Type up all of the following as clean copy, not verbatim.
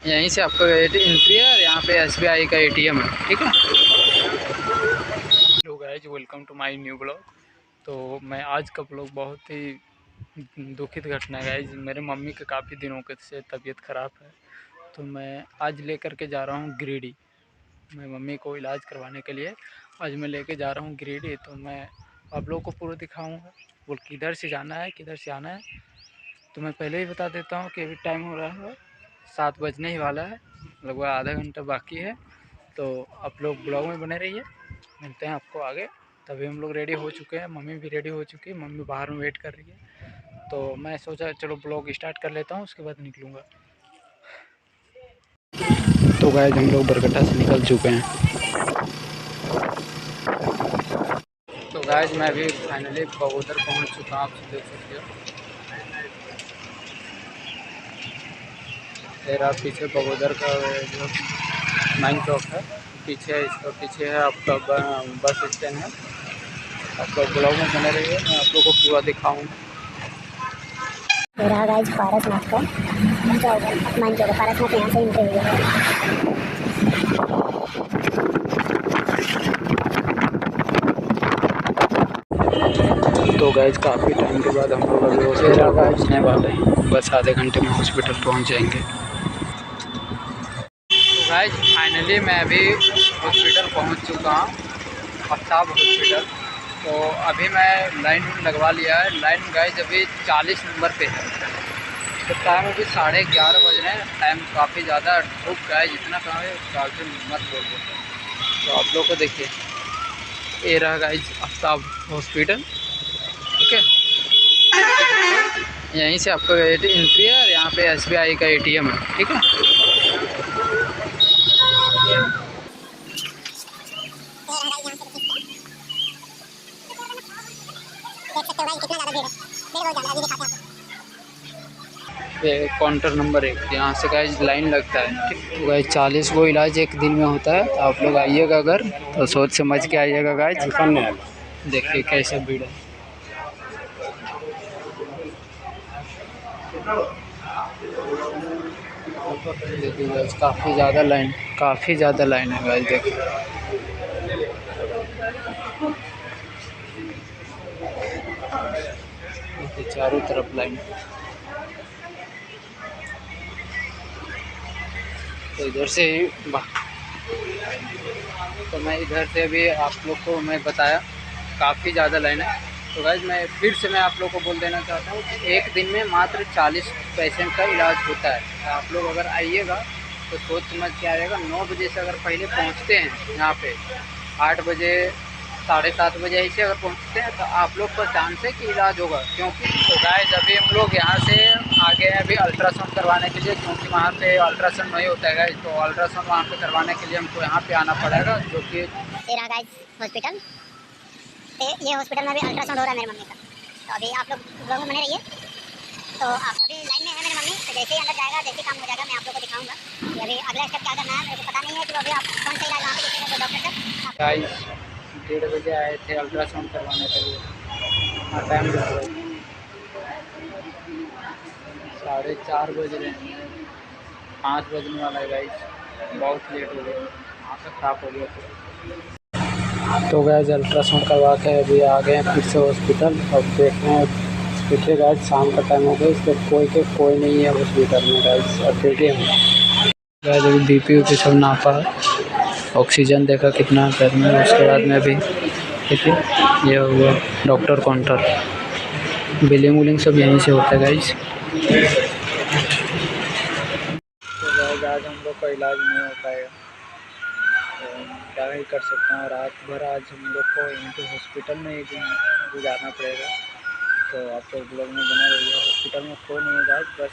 यहीं से आपको एंट्री है और यहाँ पे एसबीआई का एटीएम है, ठीक है। Hello guys, welcome to my new blog. तो मैं आज का ब्लॉग बहुत ही दुखित घटना है गाइस। मेरे मम्मी के काफ़ी दिनों के से तबीयत ख़राब है, तो मैं आज लेकर के जा रहा हूँ गिरिडीह। मैं मम्मी को इलाज करवाने के लिए आज मैं लेके जा रहा हूँ गिरिडीह। तो मैं आप लोग को पूरा दिखाऊँगा, बोल किधर से जाना है किधर से आना है। तो मैं पहले ही बता देता हूँ कि अभी टाइम हो रहा है 7 बजने ही वाला है, लगभग आधा घंटा बाकी है। तो आप लोग ब्लॉग में बने रहिए, मिलते हैं आपको आगे। तभी हम लोग रेडी हो चुके हैं, मम्मी भी रेडी हो चुकी है, मम्मी बाहर में वेट कर रही है। तो मैं सोचा चलो ब्लॉग स्टार्ट कर लेता हूँ, उसके बाद निकलूँगा। तो गाइस हम लोग बरकट्टा से निकल चुके हैं। तो गाइस मैं भी फाइनली बगोदर पहुँच चुका हूँ, आप देख सकते हो। तेरा पीछे बगोदर का जो मेन चौक है, पीछे है, इसका पीछे है आपका बस स्टैंड है। आप लोग ब्लॉग में बने रहिए, मैं आप लोग को पूरा दिखाऊँगा। रहा गाइस पारसनाथ का मान चौक, पारसनाथ यहाँ से एंट्री हुई है। तो गाइस काफ़ी टाइम के बाद हम लोग अभी हॉस्पिटल पहुँचने वाले हैं, बस आधे घंटे में हॉस्पिटल पहुँच जाएंगे। तो गाइस फाइनली मैं अभी हॉस्पिटल पहुँच चुका हूँ, आफ्ताब हॉस्पिटल। तो अभी मैं लाइन लगवा लिया है। लाइन गाइस अभी 40 नंबर पे है। तो टाइम अभी 11:30 बज रहे हैं, टाइम काफ़ी ज़्यादा धूप का है, जितना कहाँ है डालते मत बोल दो। तो आप लोग को देखिए, ये रहा गाइस आफ्ताब हॉस्पिटल, ठीक है। यहीं से आपको एंट्री है और यहाँ पे एसबीआई का एटीएम है, ठीक है। ये काउंटर नंबर 1, यहाँ से गाइस लाइन लगता है, ठीक। तो गाइस 40 गो इलाज एक दिन में होता है। तो आप लोग आइएगा अगर तो सोच समझ के आइएगा गाइस। देखिए कैसे भीड़ है। देखिए गाइस काफ़ी ज़्यादा लाइन है गाइस, देखिए। देखिए चारों तरफ लाइन। तो इधर से ही तो मैं इधर से भी आप लोग को मैं बताया काफ़ी ज़्यादा लाइन है। तो गाइस मैं फिर से मैं आप लोग को बोल देना चाहता हूँ कि एक दिन में मात्र 40 पेशेंट का इलाज होता है। तो आप लोग अगर आइएगा तो सोच समझ के आइएगा। 9 बजे से अगर पहले पहुँचते हैं यहाँ पे, 8 बजे 7:30 बजे ऐसे अगर पहुँचते हैं तो आप लोग का चांस है कि इलाज होगा। क्योंकि तो गाइस अभी हम लोग यहाँ से आगे हैं अभी अल्ट्रासाउंड करवाने के लिए, क्योंकि वहाँ पे अल्ट्रासाउंड नहीं होता है गाइस। तो अल्ट्रासाउंड वहाँ पे करवाने के लिए हमको यहाँ पे आना पड़ेगा, जो कि तेरा गाइस हॉस्पिटल, ये हॉस्पिटल में अभी अल्ट्रासाउंड हो रहा है मेरी मम्मी का। तो अभी आप लोग ब्लॉग में बने रहिए। तो आप अभी लाइन में है मेरी मम्मी, तो जैसे ही अंदर जाएगा, जैसे काम हो जाएगा, मैं आप लोग को दिखाऊंगा कि अभी अगला स्टेप क्या करना है। मेरे को पता नहीं है कि अभी आप कौन सा इलाज वहाँ पे देखेंगे तो डॉक्टर से। गाइस 1:30 बजे आए थे अल्ट्रासाउंड करवाने के लिए। हाँ टाइम 4:30 बज रहे हैं, 5 बजने वाला है गाइस। बहुत लेट हो गया, आँखें खराब हो गया। तो गाइस अल्ट्रासाउंड करवा के अभी आ गए हैं फिर से हॉस्पिटल। अब देख रहे हैं पीछे गाइस शाम का टाइम हो गया, इसलिए कोई नहीं है हॉस्पिटल में गाइस। अब देखिए गाइस अभी बीपी उपी सब नापा है, ऑक्सीजन देखा कितना पैर में। उसके बाद में भी देखिए ये हो गया डॉक्टर काउंटर, बिलिंग विलिंग सब यहीं से होता है गाइस। तो गाइस आज हम लोग का इलाज नहीं हो पाएगा, तो क्या ही कर सकते हैं। रात भर आज हम लोग को यहीं पे हॉस्पिटल में ही गुजारना पड़ेगा। तो आप लोग ब्लॉग में बने रहिए। हॉस्पिटल में कोई नहीं है गाइस, बस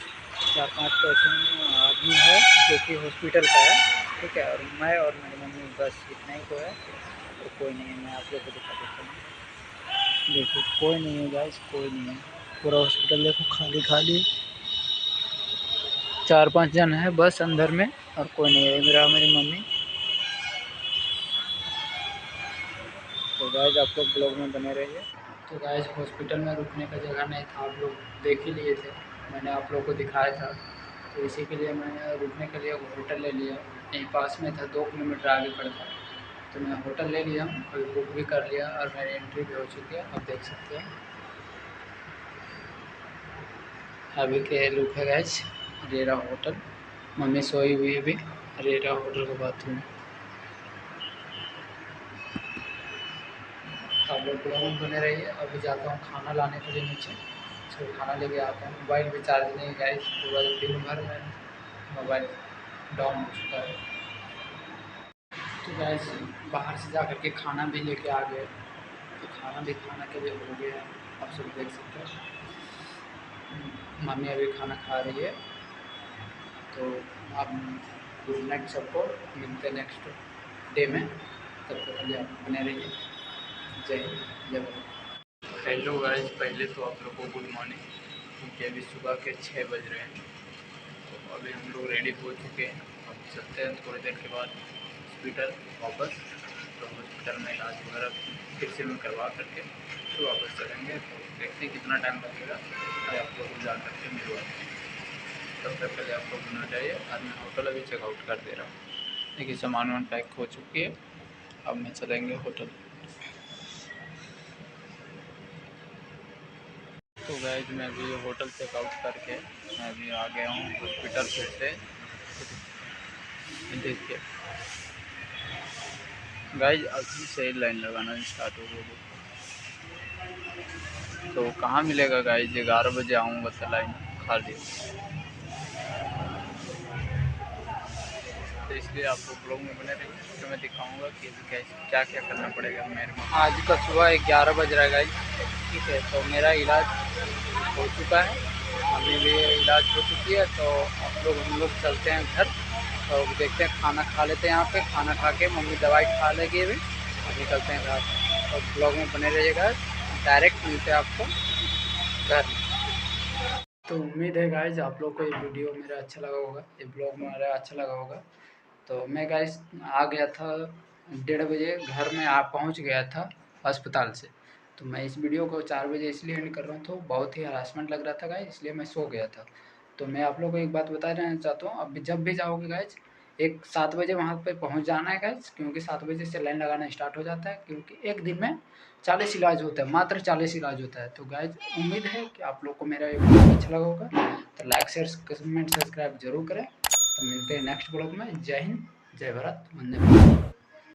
4-5 पेशेंट आदमी है जो कि हॉस्पिटल का है, ठीक है। और मैं और मेरी मम्मी, बस इतना ही को है, और कोई नहीं है। मैं आप लोग को दिखा देता हूँ, देखो कोई नहीं है गाइस, कोई नहीं है। पूरा हॉस्पिटल देखो खाली खाली, 4-5 जन है बस अंदर में, और कोई नहीं है। मेरी मम्मी। तो गाइस आप लोग ब्लॉग में बने रहिए। तो गाइस हॉस्पिटल में रुकने का जगह नहीं था, आप लोग देख ही लिए थे, मैंने आप लोग को दिखाया था। तो इसी के लिए मैं रुकने के लिए होटल ले लिया। यहीं पास में था, 2 किलोमीटर आगे पड़ता, तो मैं होटल ले लिया, अभी बुक भी कर लिया और मेरी एंट्री भी हो चुकी है। आप देख सकते हैं अभी के लुक है गाइस। ये रहा होटल, मम्मी सोई हुई है अभी। और ये रहा होटल का बाथरूम। आप लोग ब्लॉग में बने रहिए। अभी जाता हूँ खाना लाने के लिए नीचे, तो खाना लेके आता हूँ। मोबाइल भी चार्ज नहीं है गाइस, पूरा दिन भर में मोबाइल डाउन हो चुका है। तो गाइस बाहर से जा कर के खाना भी लेके आ गए, तो खाना भी खाने के लिए हो गया। आप सब देख सकते हैं मम्मी अभी खाना खा रही है। तो आप गुड नाइट सबको, मिलते हैं नेक्स्ट डे में। तब तक के लिए आप बने रहिए। जय हिंद, जय भारत। हेलो गाइस, पहले तो आप लोगों को गुड मॉर्निंग, क्योंकि अभी सुबह के 6 बज रहे हैं। तो अभी हम लोग रेडी हो चुके हैं। अब चलते हैं थोड़ी देर के बाद हॉस्पिटल वापस। तो हॉस्पिटल में इलाज वगैरह फिर से मैं करवा करके फिर वापस चलेंगे। तो देखते हैं कितना टाइम लगेगा, और आप लोग को जा करके मिलवाते हैं। तब तक के लिए आप लोग बना जाइए। और मैं होटल अभी चेकआउट कर दे रहा हूँ। देखिए सामान वामान पैक हो चुकी है, अब मैं चलेंगे होटल। तो गाइस मैं अभी होटल चेकआउट करके मैं अभी आ गया हूँ हॉस्पिटल फिर से। देखिए गाइस अभी से लाइन लगाना स्टार्ट हो गई। तो कहाँ मिलेगा गाइस, 11 बजे आऊँगा तो लाइन खाली। तो इसलिए आप लोग ब्लॉग में बने रहिए, तो मैं दिखाऊंगा कि कैसे क्या क्या करना पड़ेगा मेरे को। आज का सुबह 11 बज रहा है गाइस, ठीक है। तो मेरा इलाज हो चुका है, अभी भी इलाज हो चुकी है। तो हम लोग चलते हैं घर, तो देखते हैं, खाना खा लेते हैं यहाँ पे। खाना खा के मम्मी दवाई खा लेगी अभी, और निकलते हैं घर। तो ब्लॉग में बने रहिएगा, डायरेक्ट मिलते हैं आपको घर। तो उम्मीद है गाइज आप लोग को ये वीडियो मेरा अच्छा लगा होगा, ये ब्लॉग मेरा अच्छा लगा होगा। तो मैं गाइज आ गया था 1:30 बजे, घर में आ पहुँच गया था अस्पताल से। तो मैं इस वीडियो को 4 बजे इसलिए एंड कर रहा हूँ, तो बहुत ही हरासमेंट लग रहा था गाइज, इसलिए मैं सो गया था। तो मैं आप लोग को एक बात बता देना चाहता हूँ, अब जब भी जाओगे गाइज, एक 7 बजे वहाँ पे पहुँच जाना है गाइज, क्योंकि 7 बजे से लाइन लगाना स्टार्ट हो जाता है। क्योंकि एक दिन में 40 इलाज होता है, मात्र 40 इलाज होता है। तो गाइज उम्मीद है कि आप लोग को मेरा ये वीडियो अच्छा लगा होगा। तो लाइक शेयर कमेंट सब्सक्राइब जरूर करें। तो मिलते हैं नेक्स्ट ब्लॉग में। जय हिंद, जय भारत, वंदे मातरम।